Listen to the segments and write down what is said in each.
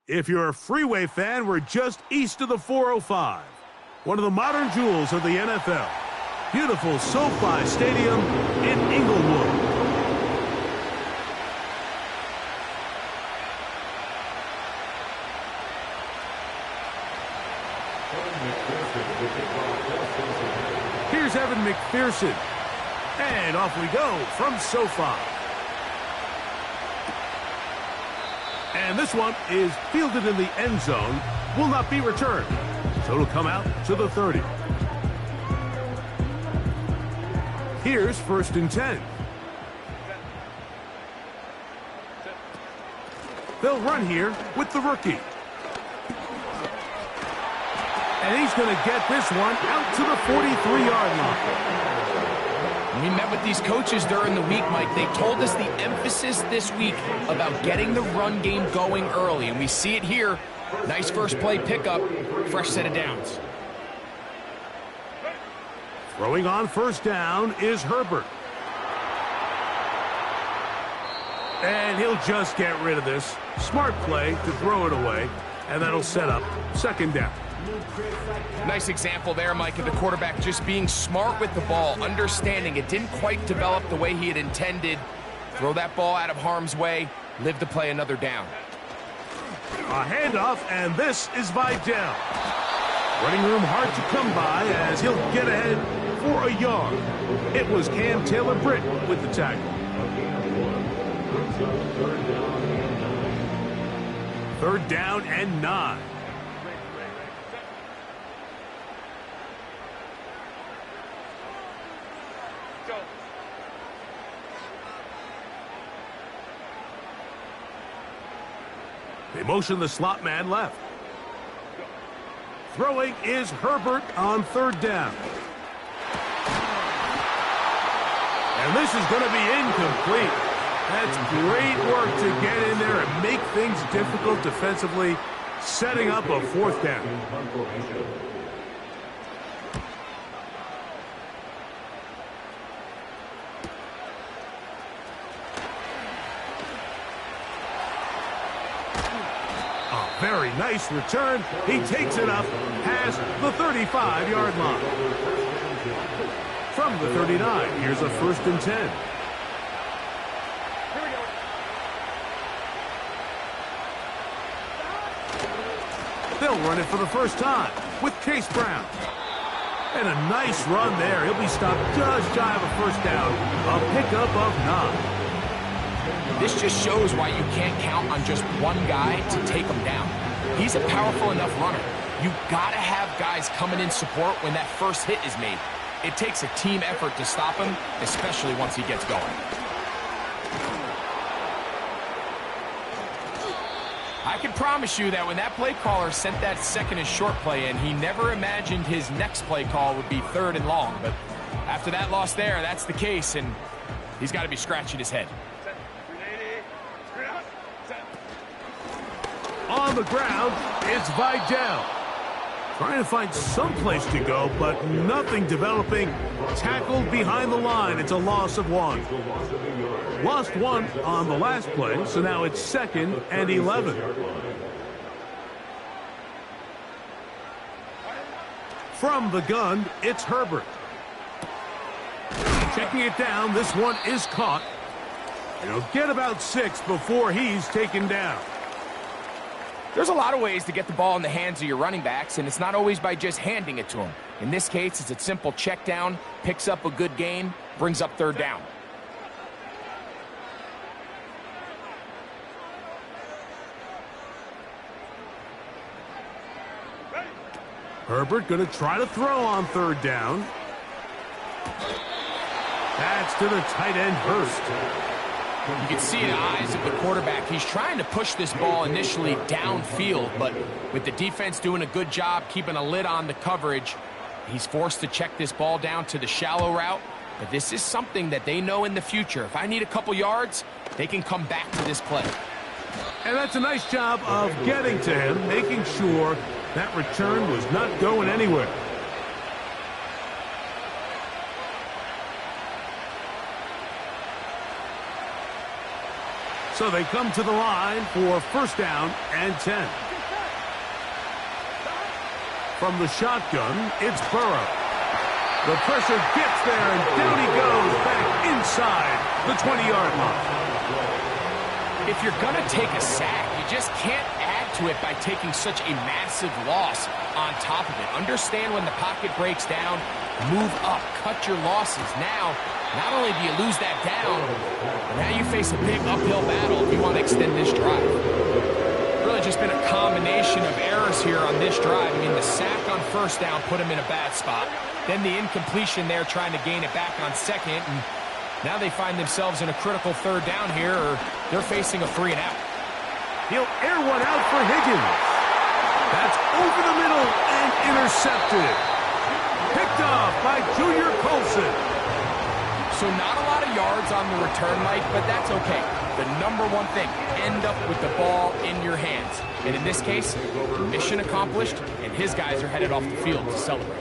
If you're a freeway fan, we're just east of the 405. One of the modern jewels of the NFL. Beautiful SoFi Stadium in Inglewood. Here's Evan McPherson. And off we go from SoFi. And this one is fielded in the end zone. Will not be returned. So it'll come out to the 30. Here's 1st and 10. They'll run here with the rookie. And he's going to get this one out to the 43-yard line. We met with these coaches during the week, Mike. They told us the emphasis this week about getting the run game going early, and we see it here. Nice first play pickup, fresh set of downs. Throwing on 1st down is Herbert. And he'll just get rid of this. Smart play to throw it away, and that'll set up 2nd down. Nice example there, Mike, of the quarterback just being smart with the ball, understanding it didn't quite develop the way he had intended. Throw that ball out of harm's way, live to play another down. A handoff, and this is Vidal. Running room hard to come by as he'll get ahead for a yard. It was Cam Taylor-Britt with the tackle. 3rd down and 9. They motion the slot man left. Throwing is Herbert on 3rd down. And this is going to be incomplete. That's great work to get in there and make things difficult defensively, setting up a 4th down. Very nice return. He takes it up past the 35-yard line. From the 39, here's a 1st and 10. They'll run it for the first time with Chase Brown. And a nice run there. He'll be stopped just shy of a 1st down. A pickup of 9. This just shows why you can't count on just one guy to take him down. He's a powerful enough runner. You've got to have guys coming in support when that first hit is made. It takes a team effort to stop him, especially once he gets going. I can promise you that when that play caller sent that 2nd and short play in, he never imagined his next play call would be 3rd and long. But after that loss there, that's the case, and he's got to be scratching his head. On the ground, it's Vidal. Trying to find some place to go, but nothing developing. Tackled behind the line. It's a loss of 1. Lost 1 on the last play, so now it's 2nd and 11. From the gun, it's Herbert. Checking it down, this one is caught. And he'll get about 6 before he's taken down. There's a lot of ways to get the ball in the hands of your running backs, and it's not always by just handing it to them. In this case, it's a simple check down, picks up a good gain, brings up 3rd down. Herbert going to try to throw on 3rd down. That's to the tight end, Hurst. You can see in the eyes of the quarterback, he's trying to push this ball initially downfield, but with the defense doing a good job keeping a lid on the coverage, he's forced to check this ball down to the shallow route. But this is something that they know in the future. If I need a couple yards, they can come back to this play. And that's a nice job of getting to him, making sure that return was not going anywhere. So they come to the line for first down and 10. From the shotgun, it's Burrow. The pressure gets there, and down he goes back inside the 20-yard line. If you're going to take a sack, you just can't add to it by taking such a massive loss on top of it. Understand when the pocket breaks down, move up, cut your losses. Now, not only do you lose that down, but now you face a big uphill battle if you want to extend this drive. Really just been a combination of errors here on this drive. I mean, the sack on first down put him in a bad spot. Then the incompletion there trying to gain it back on second. And now they find themselves in a critical third down here, or they're facing a 3 and out. He'll air one out for Higgins. That's over the middle and intercepted. Picked off by Junior Colson. So not a lot of yards on the return, Mike, but that's okay. The number one thing, end up with the ball in your hands. And in this case, mission accomplished, and his guys are headed off the field to celebrate.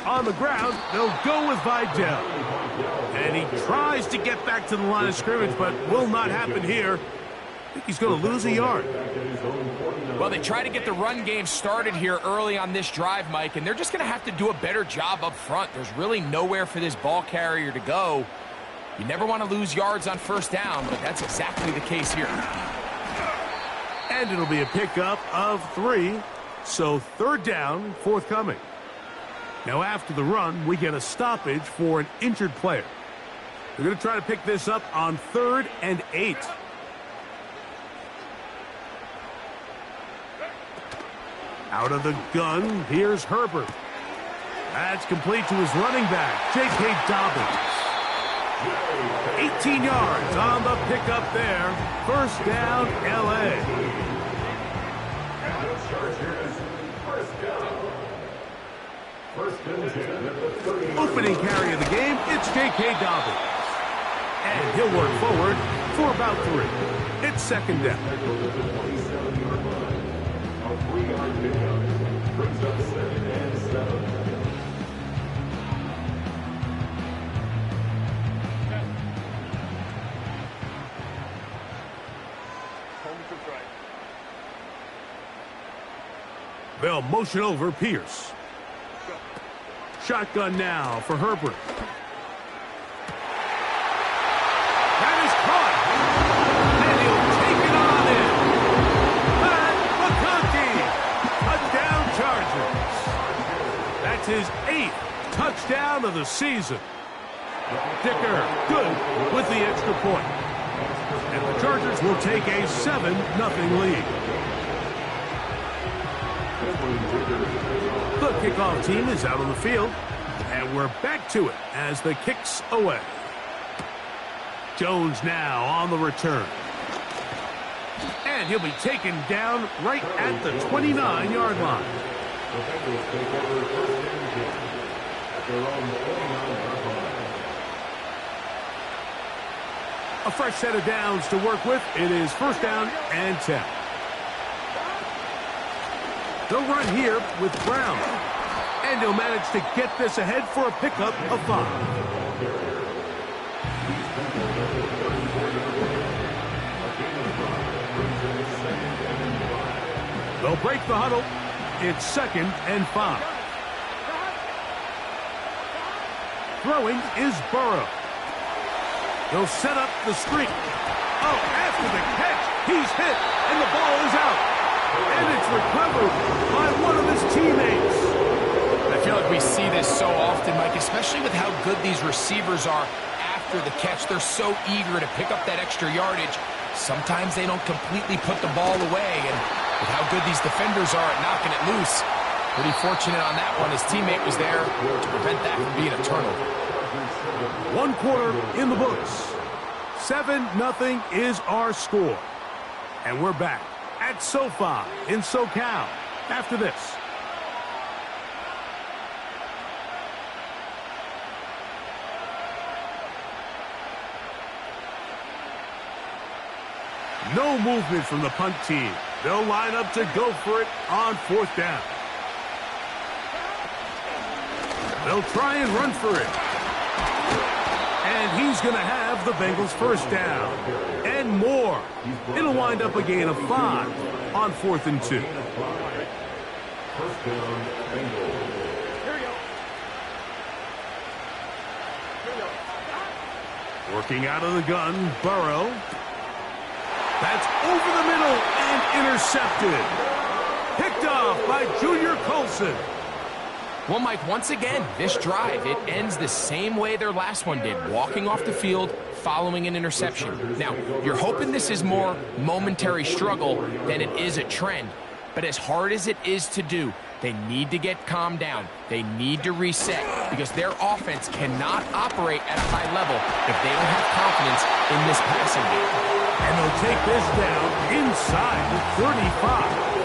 On the ground, they'll go with Vidal. And he tries to get back to the line of scrimmage, but will not happen here. I think he's going to lose a yard. Well, they try to get the run game started here early on this drive, Mike, and they're just going to have to do a better job up front. There's really nowhere for this ball carrier to go. You never want to lose yards on first down, but that's exactly the case here. And it'll be a pickup of 3, so third down forthcoming. Now after the run, we get a stoppage for an injured player. They're going to try to pick this up on 3rd and 8. Out of the gun, here's Herbert. That's complete to his running back, J.K. Dobbins. 18 yards on the pickup there. First down, L.A. Opening carry of the game, it's J.K. Dobbins. And he'll work forward for about 3. It's second down. They'll motion over Pierce. Shotgun now for Herbert. That is caught. And he'll take it on in. Pat McConkey. Touchdown, Chargers. That's his 8th touchdown of the season. Dicker, good with the extra point. And the Chargers will take a 7-0 lead. The kickoff team is out on the field, and we're back to it as the kick's away. Jones now on the return. And he'll be taken down right at the 29-yard line. A fresh set of downs to work with. It is first down and 10. They'll run here with Brown. And he'll manage to get this ahead for a pickup of 5. They'll break the huddle. It's 2nd and 5. Throwing is Burrow. They'll set up the screen. Oh, after the catch, he's hit, and the ball is out. And it's recovered by one of his teammates. I feel like we see this so often, Mike, especially with how good these receivers are after the catch. They're so eager to pick up that extra yardage. Sometimes they don't completely put the ball away, and with how good these defenders are at knocking it loose, pretty fortunate on that one. His teammate was there to prevent that from being a turnover. 1 quarter in the books. 7-0 is our score. And we're back at SoFi in SoCal after this. No movement from the punt team. They'll line up to go for it on 4th down. They'll try and run for it. And he's going to have the Bengals first down. And more. It'll wind up a gain of 5 on 4th and 2. First down, Bengals. Working out of the gun, Burrow. That's over the middle and intercepted. Picked off by Junior Colson. Well, Mike, once again, this drive, it ends the same way their last one did, walking off the field following an interception. Now, you're hoping this is more momentary struggle than it is a trend, but as hard as it is to do, they need to get calmed down. They need to reset because their offense cannot operate at a high level if they don't have confidence in this passing game. And they'll take this down inside the 35.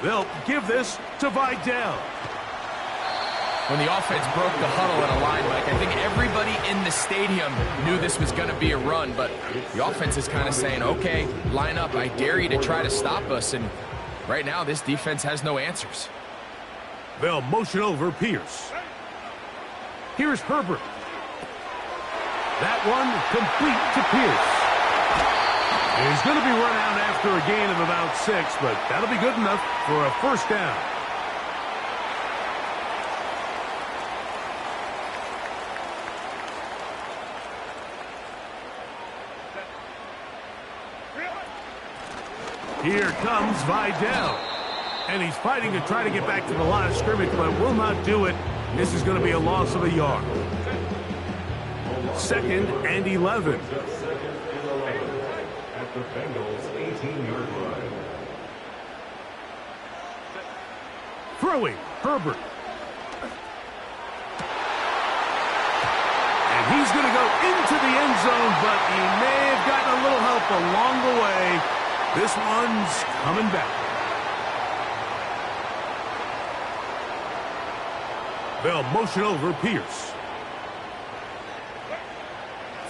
They'll give this to Vidal. When the offense broke the huddle at a line, Mike, I think everybody in the stadium knew this was going to be a run, but the offense is kind of saying, okay, line up, I dare you to try to stop us, and right now this defense has no answers. They'll motion over Pierce. Here's Herbert. That one complete to Pierce. He's going to be run out after a gain of about 6, but that'll be good enough for a first down. Here comes Vidal. And he's fighting to try to get back to the line of scrimmage, but will not do it. This is going to be a loss of a yard. 2nd and 11. At the Bengals 18-yard line. Throwing, Herbert. And he's going to go into the end zone, but he may have gotten a little help along the way. This one's coming back. They'll motion over Pierce.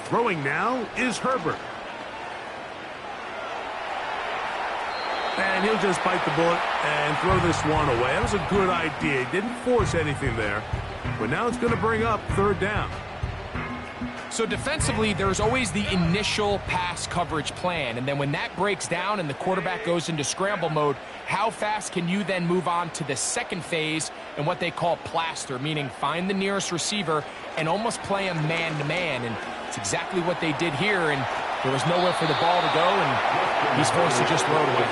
Throwing now is Herbert. And he'll just bite the bullet and throw this one away. That was a good idea. He didn't force anything there. But now it's going to bring up 3rd down. So defensively, there's always the initial pass coverage plan. And then when that breaks down and the quarterback goes into scramble mode, how fast can you then move on to the second phase and what they call plaster, meaning find the nearest receiver and almost play him man-to-man. And it's exactly what they did here. And there was nowhere for the ball to go, and he's forced to just throw it away.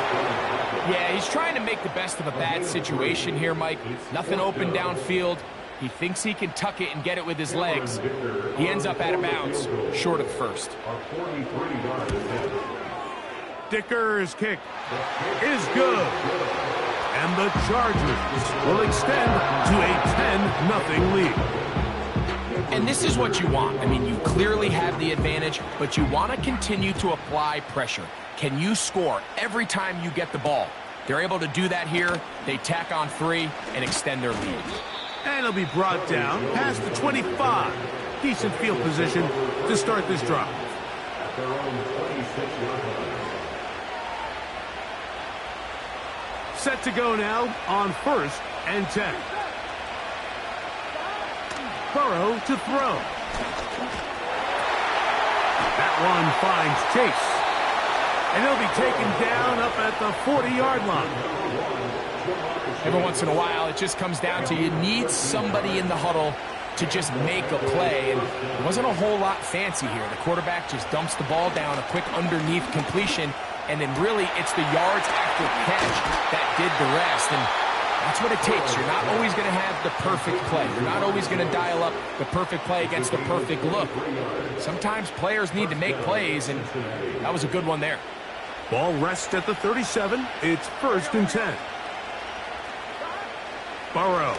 Yeah, he's trying to make the best of a bad situation here, Mike. Nothing open downfield. He thinks he can tuck it and get it with his legs. He ends up out of bounds, short of first. Dicker's kick is good. And the Chargers will extend to a 10-0 lead. And this is what you want. I mean, you clearly have the advantage, but you want to continue to apply pressure. Can you score every time you get the ball? They're able to do that here. They tack on 3 and extend their lead. And he'll be brought down past the 25. Decent field position to start this drive. At their own 26-yard line. Set to go now on 1st and 10. Burrow to throw. That one finds Chase. And he'll be taken down up at the 40-yard line. Every once in a while, it just comes down to you need somebody in the huddle to just make a play. And it wasn't a whole lot fancy here. The quarterback just dumps the ball down, a quick underneath completion, and then really it's the yards after catch that did the rest. And that's what it takes. You're not always going to have the perfect play. You're not always going to dial up the perfect play against the perfect look. Sometimes players need to make plays, and that was a good one there. Ball rests at the 37. It's 1st and 10. Burrow.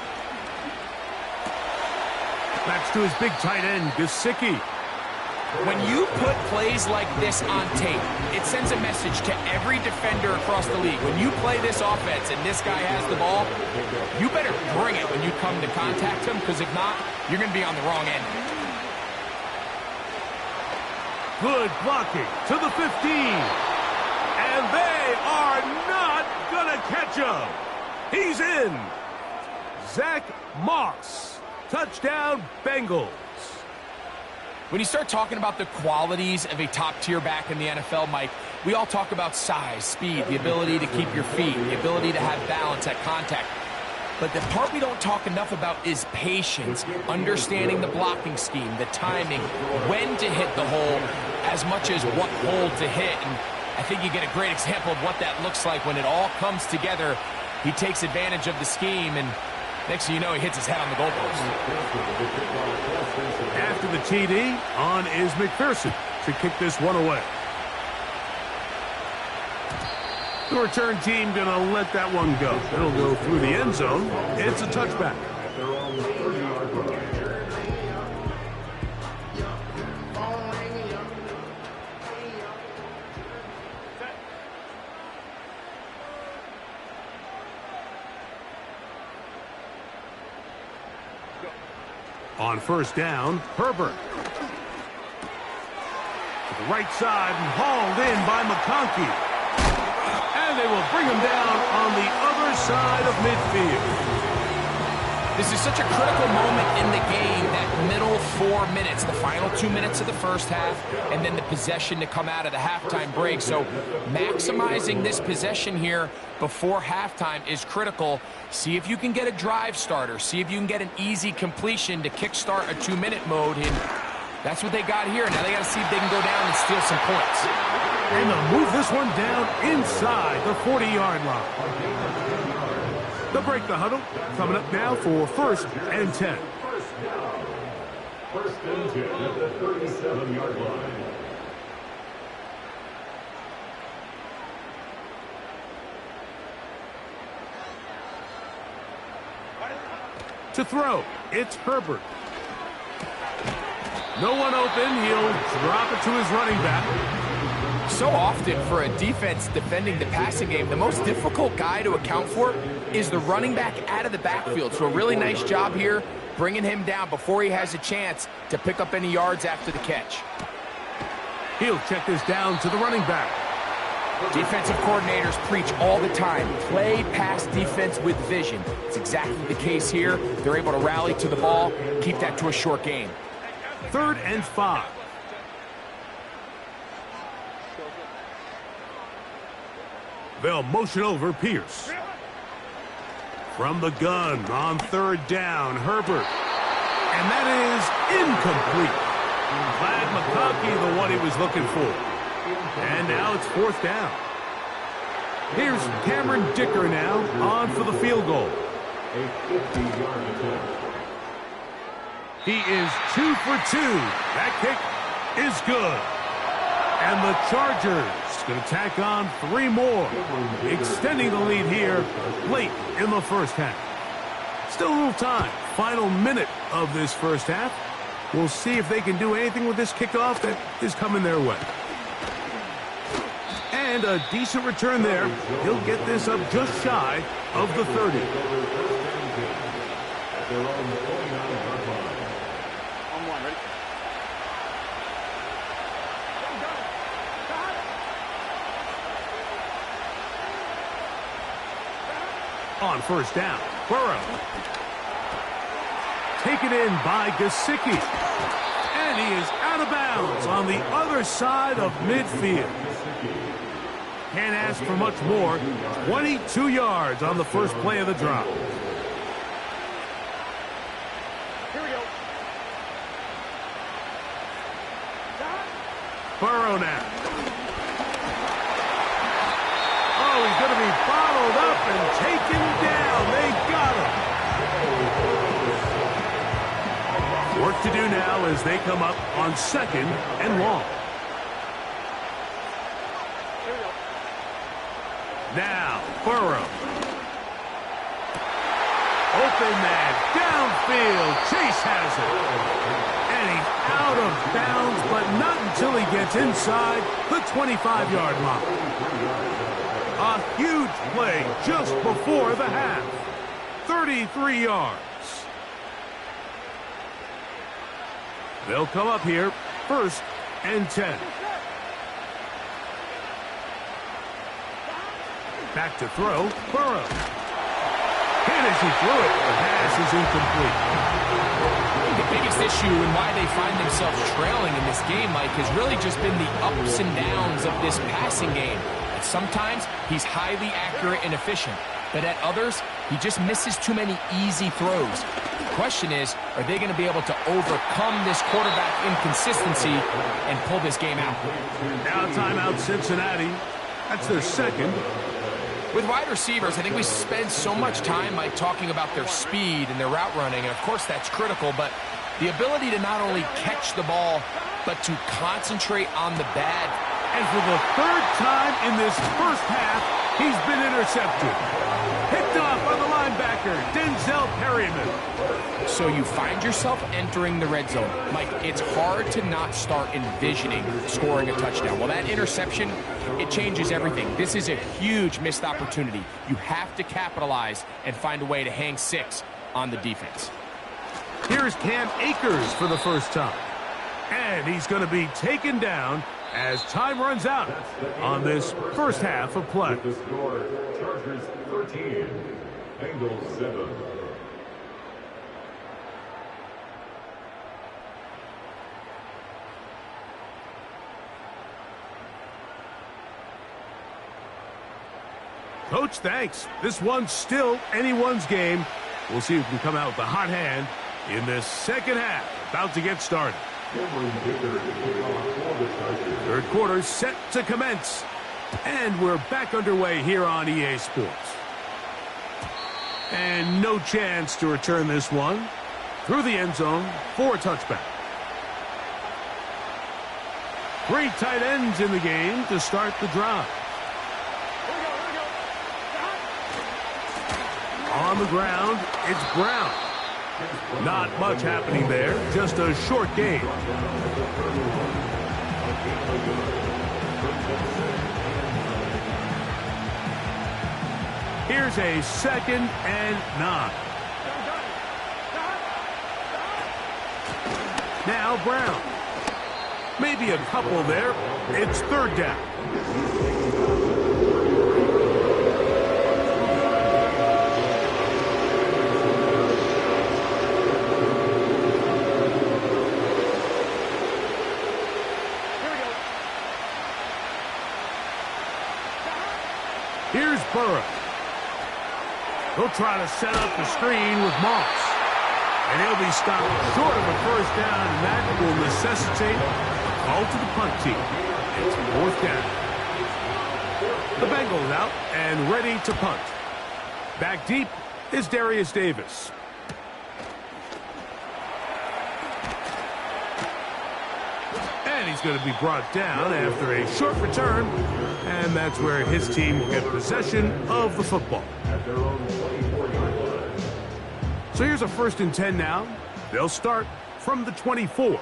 Backs to his big tight end, Gesicki. When you put plays like this on tape, it sends a message to every defender across the league. When you play this offense and this guy has the ball, you better bring it when you come to contact him, because if not, you're going to be on the wrong end. Good blocking to the 15. And they are not going to catch him. He's in. Zach Moss. Touchdown, Bengals. When you start talking about the qualities of a top-tier back in the NFL, Mike, we all talk about size, speed, the ability to keep your feet, the ability to have balance at contact. But the part we don't talk enough about is patience, understanding the blocking scheme, the timing, when to hit the hole, as much as what hole to hit. And I think you get a great example of what that looks like when it all comes together. He takes advantage of the scheme, and next thing you know, he hits his head on the goalpost. After the TD, on is McPherson to kick this one away. The return team going to let that one go. It'll go through the end zone. It's a touchback. On first down, Herbert. To the right side and hauled in by McConkey. And they will bring him down on the other side of midfield. This is such a critical moment in the game, that middle 4 minutes, the final 2 minutes of the first half, and then the possession to come out of the halftime break. So maximizing this possession here before halftime is critical. See if you can get a drive starter. See if you can get an easy completion to kickstart a 2-minute mode. And that's what they got here. Now they got to see if they can go down and steal some points. And they'll move this one down inside the 40-yard line. They'll break the huddle. Coming up now for first and 10. First and 10 at the 37-yard line. To throw, it's Herbert. No one open. He'll drop it to his running back. So often for a defense defending the passing game, the most difficult guy to account for is the running back out of the backfield. So a really nice job here bringing him down before he has a chance to pick up any yards after the catch. He'll check this down to the running back. Defensive coordinators preach all the time, play pass defense with vision. It's exactly the case here. They're able to rally to the ball, keep that to a short game. 3rd and 5. They'll motion over Pierce. From the gun on 3rd down, Herbert. And that is incomplete. Glad McConkey the one he was looking for. And now it's 4th down. Here's Cameron Dicker now on for the field goal. A 50-yard attempt. He is 2 for 2. That kick is good. And the Chargers going to tack on 3 more, extending the lead here late in the first half. Still a little time. Final minute of this first half. We'll see if they can do anything with this kickoff that is coming their way. And a decent return there. He'll get this up just shy of the 30. On first down, Burrow. Taken in by Gesicki. And he is out of bounds on the other side of midfield. Can't ask for much more. 22 yards on the first play of the drop. Here we go. Burrow now. Oh, he's going to be bottled up and taken down. They got him. Work to do now as they come up on 2nd and long. Now, Burrow. Open man, downfield. Chase has it. And he's out of bounds, but not until he gets inside the 25-yard line. A huge play just before the half. 33 yards. They'll come up here, 1st and 10. Back to throw, Burrow. And as he threw it, the pass is incomplete. The biggest issue and why they find themselves trailing in this game, Mike, has really just been the ups and downs of this passing game. Sometimes he's highly accurate and efficient, but at others, he just misses too many easy throws. The question is, are they going to be able to overcome this quarterback inconsistency and pull this game out? Now timeout Cincinnati. That's their second. With wide receivers, I think we spend so much time, Mike, talking about their speed and their route running, and of course that's critical, but the ability to not only catch the ball, but to concentrate on the bad. And for the third time in this first half, he's been intercepted. Picked off by the linebacker, Denzel Perryman. So you find yourself entering the red zone. Mike, it's hard to not start envisioning scoring a touchdown. Well, that interception, it changes everything. This is a huge missed opportunity. You have to capitalize and find a way to hang 6 on the defense. Here's Cam Akers for the first time. And he's going to be taken down as time runs out on this first half of play. The score, Chargers 13, Bengals 7. Coach, thanks. This one's still anyone's game. We'll see who can come out with the hot hand in this second half. About to get started. Third quarter set to commence. And we're back underway here on EA Sports. And no chance to return this one. Through the end zone for a touchback. 3 tight ends in the game to start the drive. On the ground, it's Brown. Not much happening there, just a short game. Here's a 2nd and 9. Now Brown. Maybe a couple there. It's 3rd down. Here's Burrow. He'll try to set up the screen with Moss. And he'll be stopped short of a first down, and that will necessitate a call to the punt team. It's 4th down. The Bengals out and ready to punt. Back deep is Darius Davis. And he's going to be brought down after a short return. And that's where his team will get possession of the football. So here's a 1st and 10 now. They'll start from the 24.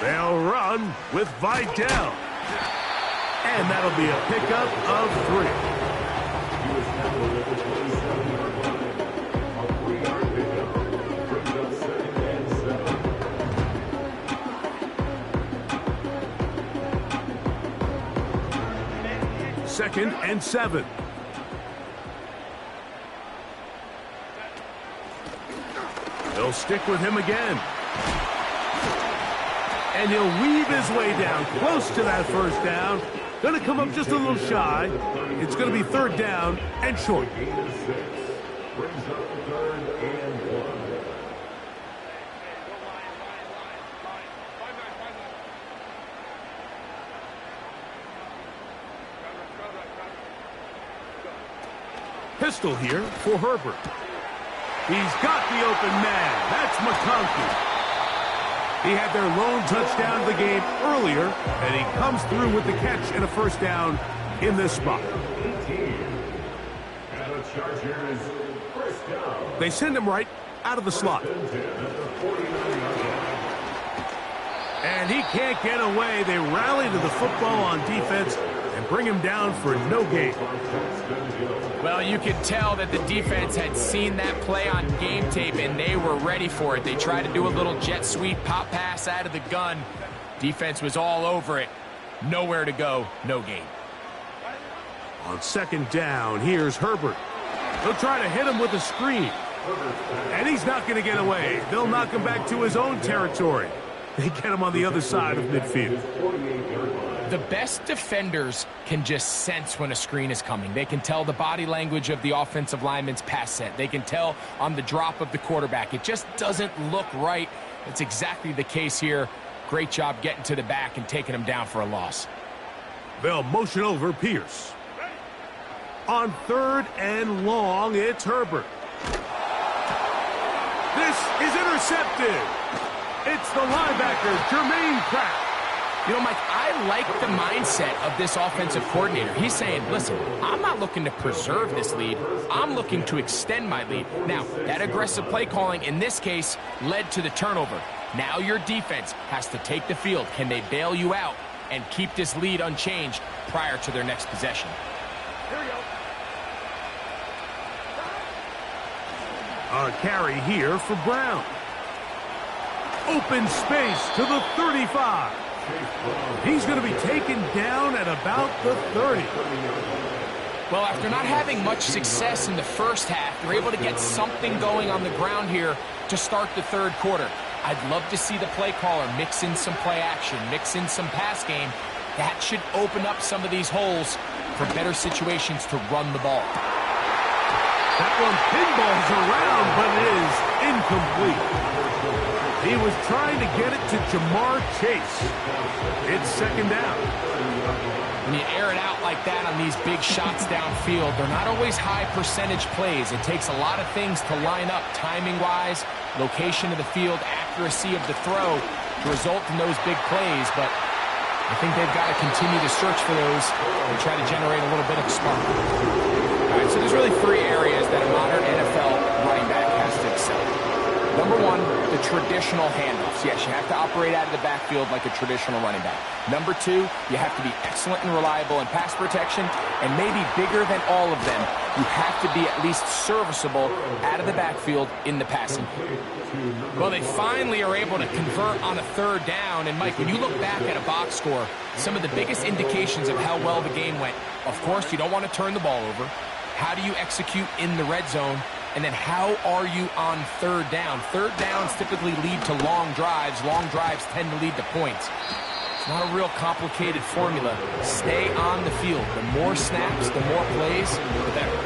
They'll run with Vidal. And that'll be a pickup of 3. Second and 7. They'll stick with him again. And he'll weave his way down close to that first down. Going to come up just a little shy. It's going to be 3rd down and short. Pistol here for Herbert. He's got the open man. That's McConkey. He had their lone touchdown of the game earlier, and he comes through with the catch and a first down in this spot. They send him right out of the slot. And he can't get away. They rally to the football on defense and bring him down for no gain. Well, you could tell that the defense had seen that play on game tape, and they were ready for it. They tried to do a little jet sweep pop pass out of the gun. Defense was all over it. Nowhere to go, no gain. On second down, here's Herbert. They'll try to hit him with a screen. And he's not going to get away. They'll knock him back to his own territory. They get him on the other side of midfield. The best defenders can just sense when a screen is coming. They can tell the body language of the offensive lineman's pass set. They can tell on the drop of the quarterback. It just doesn't look right. It's exactly the case here. Great job getting to the back and taking him down for a loss. They'll motion over Pierce. On third and long, it's Herbert. This is intercepted. It's the linebacker, Jermaine Pratt. You know, Mike, I like the mindset of this offensive coordinator. He's saying, listen, I'm not looking to preserve this lead. I'm looking to extend my lead. Now, that aggressive play calling in this case led to the turnover. Now your defense has to take the field. Can they bail you out and keep this lead unchanged prior to their next possession? Here we go. A carry here for Brown. Open space to the 35. He's going to be taken down at about the 30. Well, after not having much success in the first half, they're able to get something going on the ground here to start the third quarter. I'd love to see the play caller mix in some play action, mix in some pass game. That should open up some of these holes for better situations to run the ball. That one pinballs around, but it is incomplete. He was trying to get it to Jamar Chase. It's second down. When you air it out like that on these big shots downfield, they're not always high percentage plays. It takes a lot of things to line up timing-wise, location of the field, accuracy of the throw to result in those big plays. But I think they've got to continue to search for those and try to generate a little bit of a spark. All right, so there's really three areas that a modern NFL running back has to excel. Number one, the traditional handoffs. Yes, you have to operate out of the backfield like a traditional running back. Number two, you have to be excellent and reliable in pass protection, and maybe bigger than all of them, you have to be at least serviceable out of the backfield in the passing. Well, they finally are able to convert on a third down, and Mike, when you look back at a box score, some of the biggest indications of how well the game went, of course, you don't want to turn the ball over. How do you execute in the red zone? And then how are you on third down? Third downs typically lead to long drives. Long drives tend to lead to points. It's not a real complicated formula. Stay on the field. The more snaps, the more plays, the better.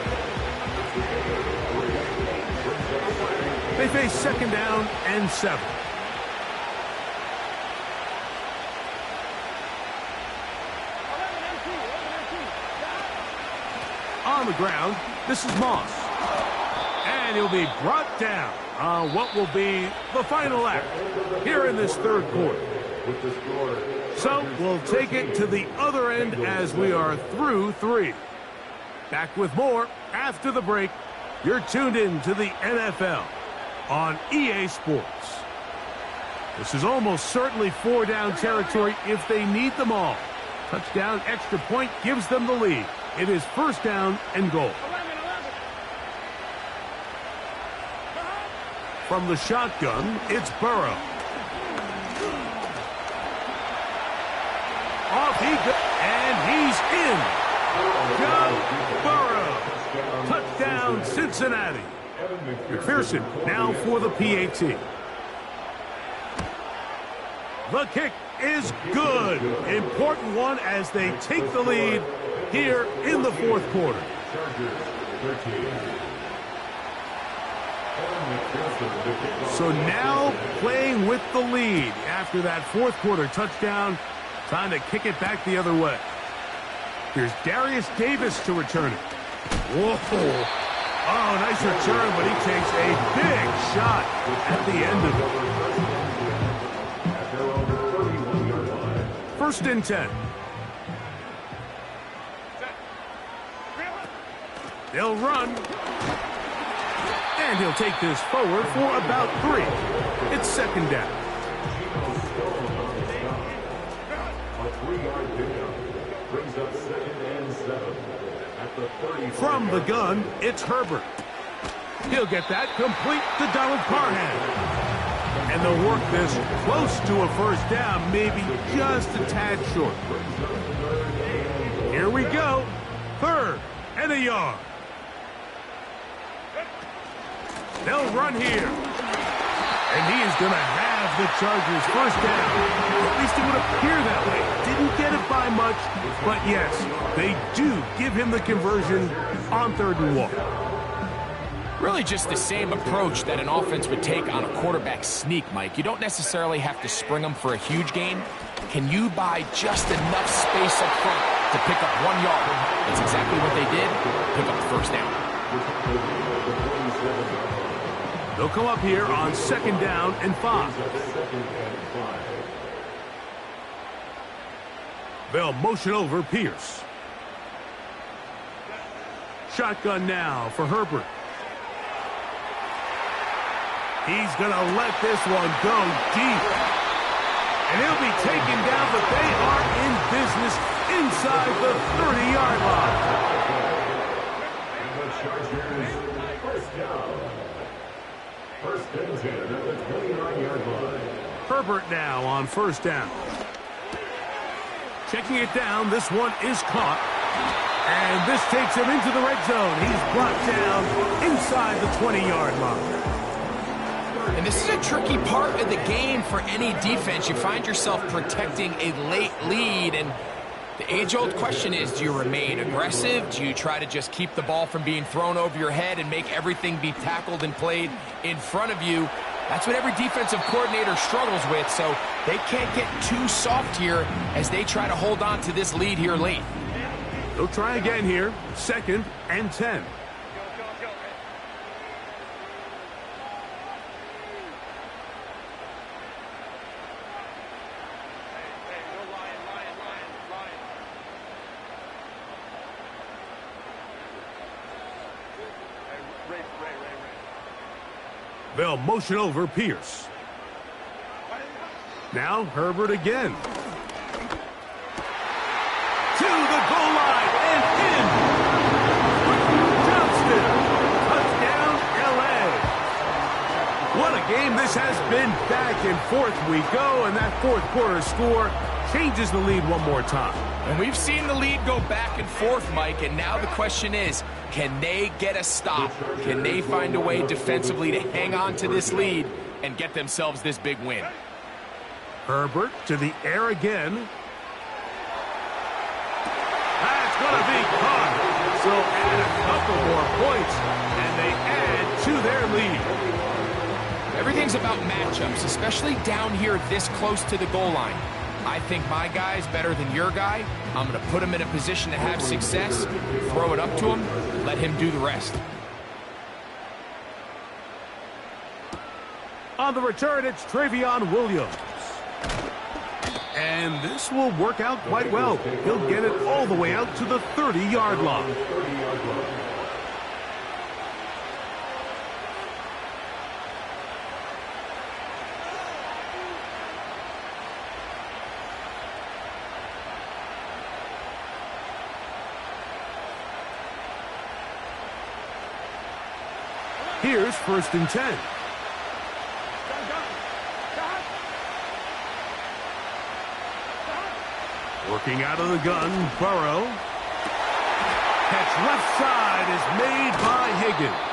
They face second down and 7. On the ground, this is Moss. And he'll be brought down on what will be the final act here in this third quarter. So we'll take it to the other end as we are through 3. Back with more after the break. You're tuned in to the NFL on EA Sports. This is almost certainly 4-down territory if they need them all. Touchdown, extra point gives them the lead. It is first down and goal. From the shotgun, it's Burrow. Off he goes, and he's in. Joe Burrow. Touchdown, Cincinnati. McPherson now for the PAT. The kick is good. Important one as they take the lead here in the fourth quarter. So now playing with the lead after that fourth quarter touchdown. Time to kick it back the other way. Here's Darius Davis to return it. Whoa. Oh, nice return, but he takes a big shot at the end of it. First and 10. They'll run. And he'll take this forward for about 3. It's second down. From the gun, it's Herbert. He'll get that complete to Donald Parham. And they'll work this close to a first down, maybe just a tad short. Here we go. 3rd and a yard. They'll run here. And he is going to have the Chargers first down. At least it would appear that way. Didn't get it by much, but yes, they do give him the conversion on 3rd and 1. Really just the same approach that an offense would take on a quarterback sneak, Mike. You don't necessarily have to spring them for a huge gain. Can you buy just enough space up front to pick up 1 yard? That's exactly what they did. Pick up the first down. They'll come up here on 2nd down and 5. They'll motion over Pierce. Shotgun now for Herbert. He's going to let this one go deep. And he'll be taken down, but they are in business inside the 30-yard line. And the Chargers first down. 1st and 10 at the 29-yard line. Herbert now on 1st down. Checking it down, this one is caught. And this takes him into the red zone. He's brought down inside the 20-yard line. And this is a tricky part of the game for any defense. You find yourself protecting a late lead, and the age-old question is, do you remain aggressive? Do you try to just keep the ball from being thrown over your head and make everything be tackled and played in front of you? That's what every defensive coordinator struggles with, so they can't get too soft here as they try to hold on to this lead here late. They'll try again here, 2nd and 10. They'll motion over Pierce. Now Herbert again. To the goal line and in. Johnston. Touchdown, L.A. What a game this has been. Back and forth we go, and that 4th quarter score changes the lead one more time. And we've seen the lead go back and forth, Mike, and now the question is, can they get a stop? Can they find a way defensively to hang on to this lead and get themselves this big win? Herbert to the air again. That's going to be caught. So add a couple more points, and they add to their lead. Everything's about matchups, especially down here this close to the goal line. I think my guy's better than your guy. I'm going to put him in a position to have success, throw it up to him, let him do the rest. On the return, it's Travion Williams. And this will work out quite well. He'll get it all the way out to the 30-yard line. Here's 1st and 10. Working out of the gun, Burrow. Catch left side is made by Higgins.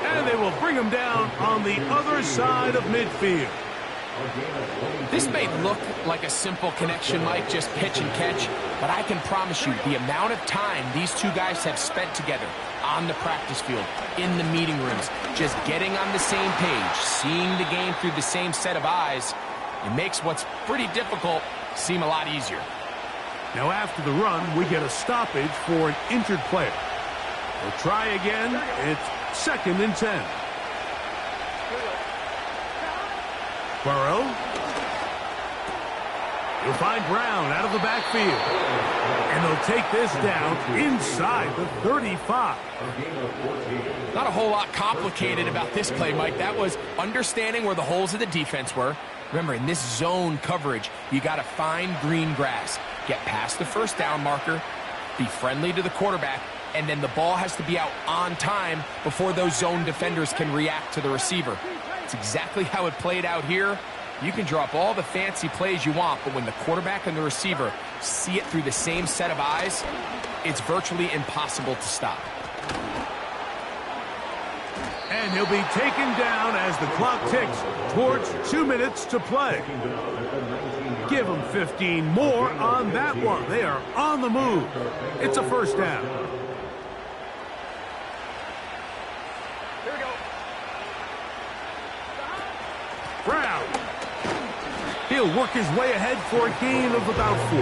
And they will bring him down on the other side of midfield. This may look like a simple connection, Mike, just pitch and catch, but I can promise you the amount of time these two guys have spent together on the practice field, in the meeting rooms, just getting on the same page, seeing the game through the same set of eyes, it makes what's pretty difficult seem a lot easier. Now after the run, we get a stoppage for an injured player. We'll try again. It's 2nd and 10. Burrow. He'll find Brown out of the backfield. And they'll take this down inside the 35. Not a whole lot complicated about this play, Mike. That was understanding where the holes of the defense were. Remember, in this zone coverage, you got to find green grass. Get past the first down marker, be friendly to the quarterback, and then the ball has to be out on time before those zone defenders can react to the receiver. It's exactly how it played out here. You can draw up all the fancy plays you want, but when the quarterback and the receiver see it through the same set of eyes, it's virtually impossible to stop. And he'll be taken down as the clock ticks towards 2 minutes to play. Give them 15 more on that one. They are on the move. It's a first down. Here we go. Brown. He'll work his way ahead for a gain of about 4.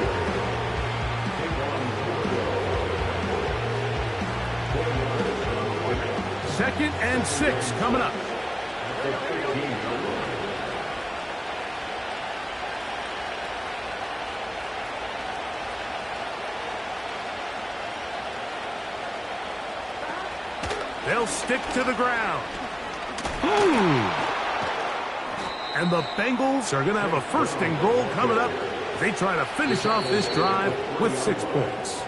Second and 6 coming up. They'll stick to the ground. And the Bengals are going to have a first and goal coming up. They try to finish off this drive with 6 points.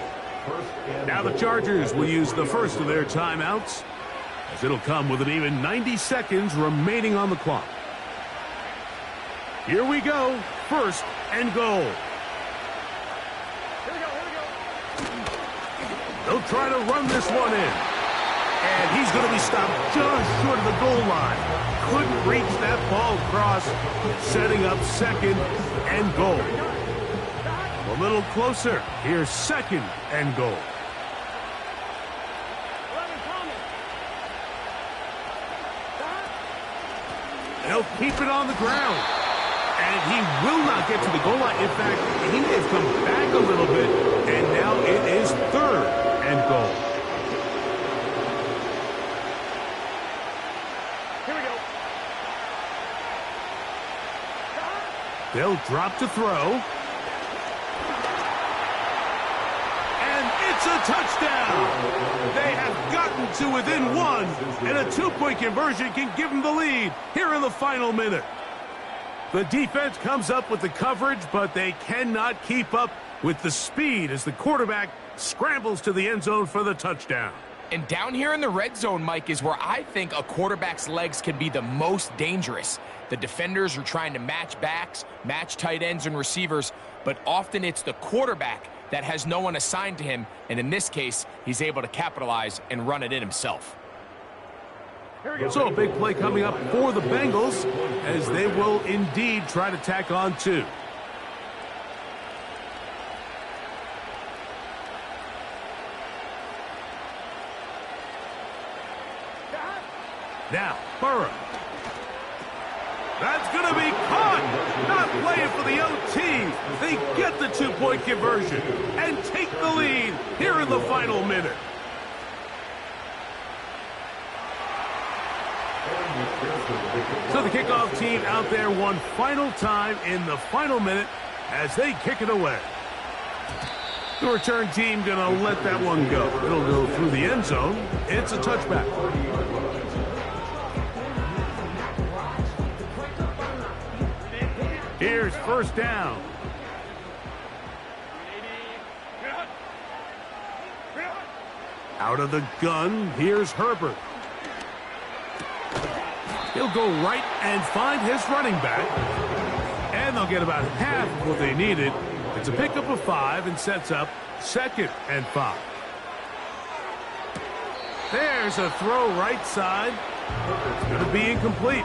Now the Chargers will use the first of their timeouts, as it'll come with an even 90 seconds remaining on the clock. Here we go. First and goal. Here we go. They'll try to run this one in. And he's going to be stopped just short of the goal line. Couldn't reach that ball across, setting up second and goal. A little closer. Here's second and goal. They'll keep it on the ground. And he will not get to the goal line. In fact, he may have come back a little bit. And now it is third and goal. They'll drop to throw. And it's a touchdown. They have gotten to within 1, and a 2-point conversion can give them the lead here in the final minute. The defense comes up with the coverage, but they cannot keep up with the speed as the quarterback scrambles to the end zone for the touchdown. And down here in the red zone, Mike, is where I think a quarterback's legs can be the most dangerous. The defenders are trying to match backs, match tight ends and receivers, but often it's the quarterback that has no one assigned to him, and in this case, he's able to capitalize and run it in himself. So a big play coming up for the Bengals, as they will indeed try to tack on 2. Now, Burrow. That's going to be caught. Not playing for the OT. They get the 2-point conversion and take the lead here in the final minute. So the kickoff team out there one final time in the final minute as they kick it away. The return team going to let that one go. It'll go through the end zone. It's a touchback. Here's first down. Out of the gun, here's Herbert. He'll go right and find his running back. And they'll get about half of what they needed. It's a pickup of 5 and sets up second and 5. There's a throw right side. It's going to be incomplete.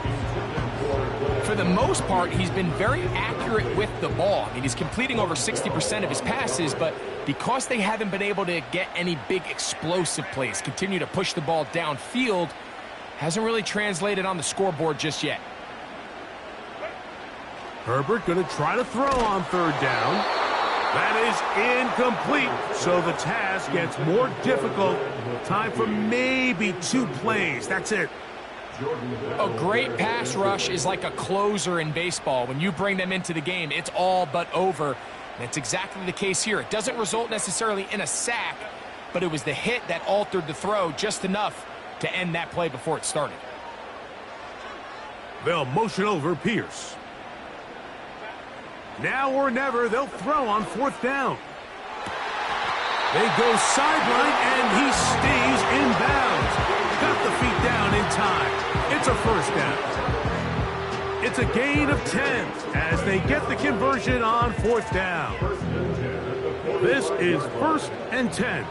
For the most part, he's been very accurate with the ball. I mean, he's completing over 60% of his passes, but because they haven't been able to get any big explosive plays, continue to push the ball downfield, hasn't really translated on the scoreboard just yet. Herbert going to try to throw on third down. That is incomplete, so the task gets more difficult. Time for maybe 2 plays. That's it. A great pass rush is like a closer in baseball. When you bring them into the game, it's all but over. That's exactly the case here. It doesn't result necessarily in a sack, but it was the hit that altered the throw just enough to end that play before it started. They'll motion over Pierce. Now or never, they'll throw on fourth down. They go sideline, and he stays in bounds. Got the feet down in time. It's a first down. It's a gain of 10 as they get the conversion on 4th down. This is 1st and 10.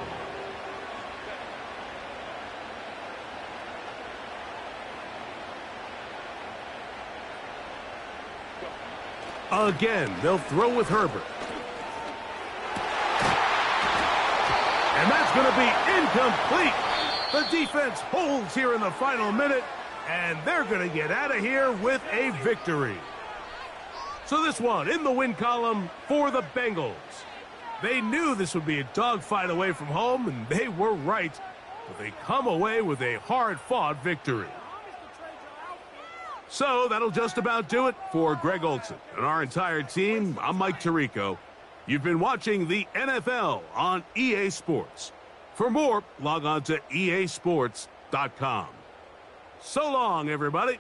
Again, they'll throw with Herbert. And that's going to be incomplete. The defense holds here in the final minute, and they're going to get out of here with a victory. So this one in the win column for the Bengals. They knew this would be a dogfight away from home, and they were right. But they come away with a hard-fought victory. So that'll just about do it for Greg Olson and our entire team. I'm Mike Tirico. You've been watching the NFL on EA Sports. For more, log on to easports.com. So long, everybody.